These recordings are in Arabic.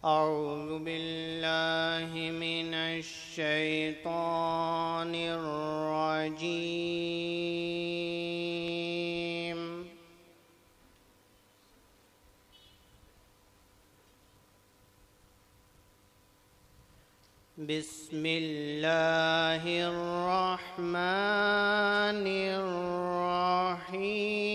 أعوذ بالله من الشيطان الرجيم. بسم الله الرحمن الرحيم.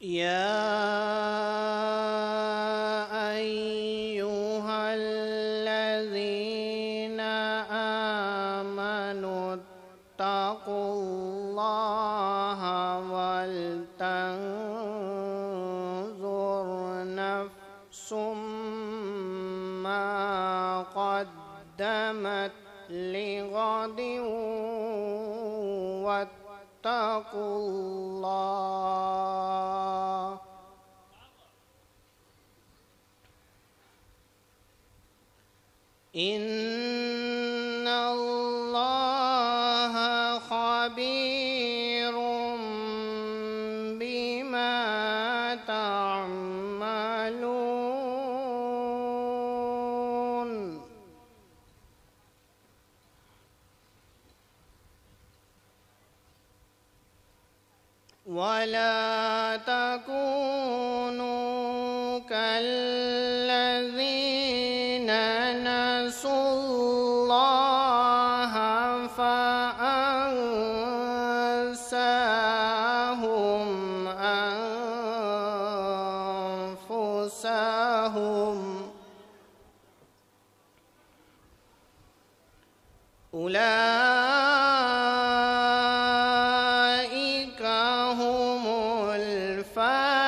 يا أيها الذين آمنوا اتقوا الله ولتنظر نفس ما قدمت لغد واتقوا الله إن الله خبير بما تعملون. ولا تكونوا كالذين نسوا الله فأنساهم أنفسهم. أولئك هم الفاسقون.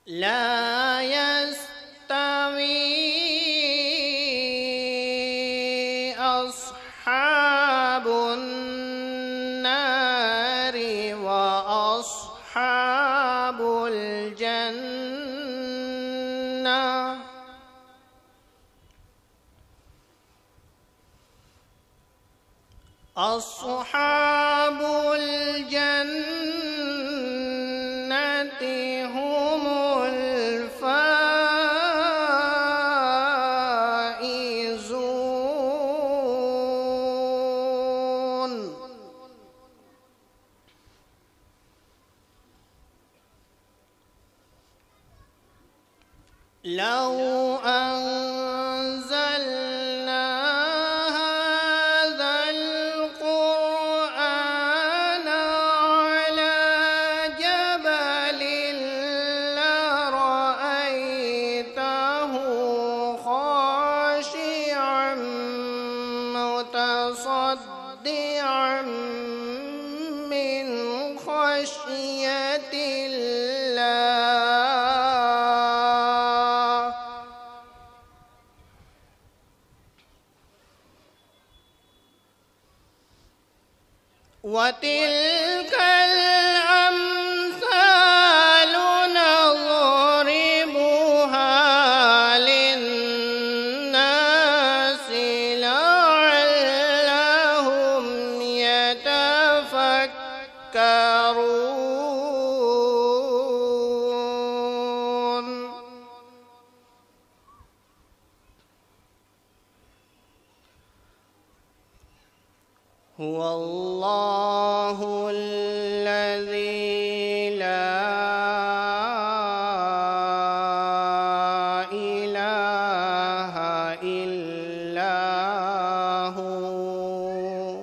لا يستوي أصحاب النار وأصحاب الجنة. أصحاب الجنة هم الفائزون. لو أنزلنا هذا القرآن على جبل لرأيته خاشعا متصدعا من خشية الله. وتلك الأمثال نضربها للناس لعلهم يتفكرون. هو الله الذي لا إله إلا هو.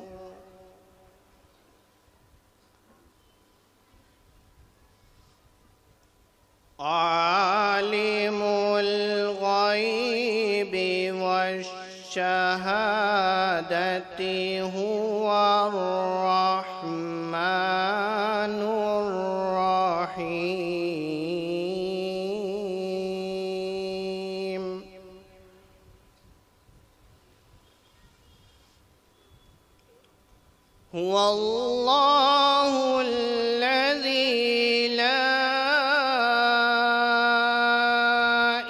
عالم الغيب والشهادة هو الرحمن الرحيم. هو الله الذي لا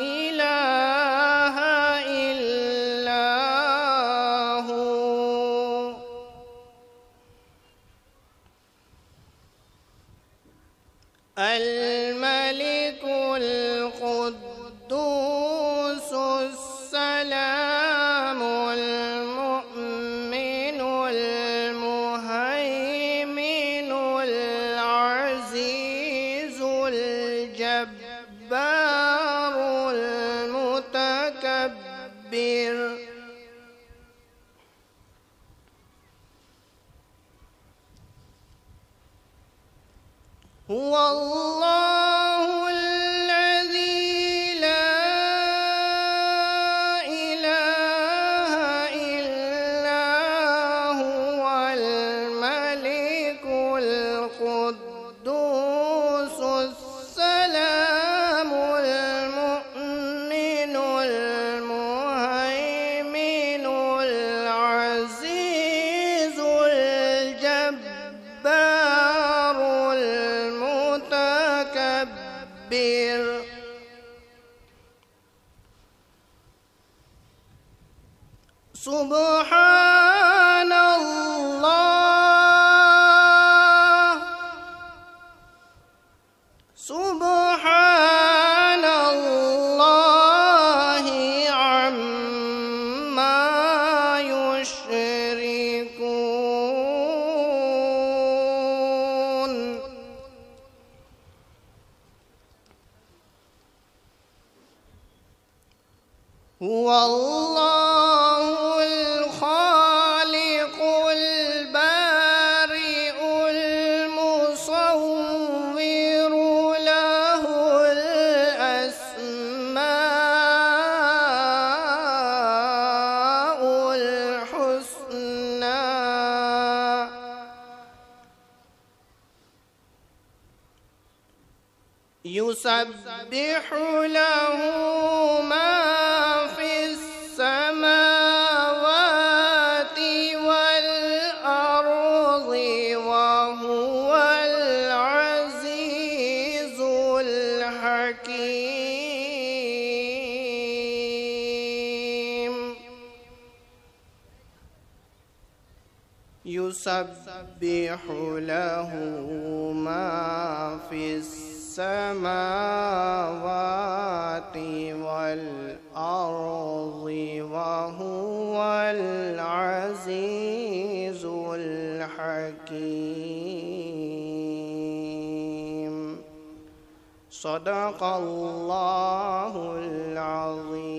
إله إلا هو الملك القدوس السلام المؤمن المهيمن العزيز الجبار المتكبر هو الله الذي لا إله إلا هو الملك القدوس السلام المؤمن المهيمن العزيز الجبار المتكبر سبحان الله سبحان الله عما يشركون هو الله الخالق البارئ المصور له الأسماء الحسنى يسبح له ما في السماوات والأرض وهو العزيز الحكيم يسبح له ما في السماوات والأرض وهو العزيز الحكيم صدق الله العظيم.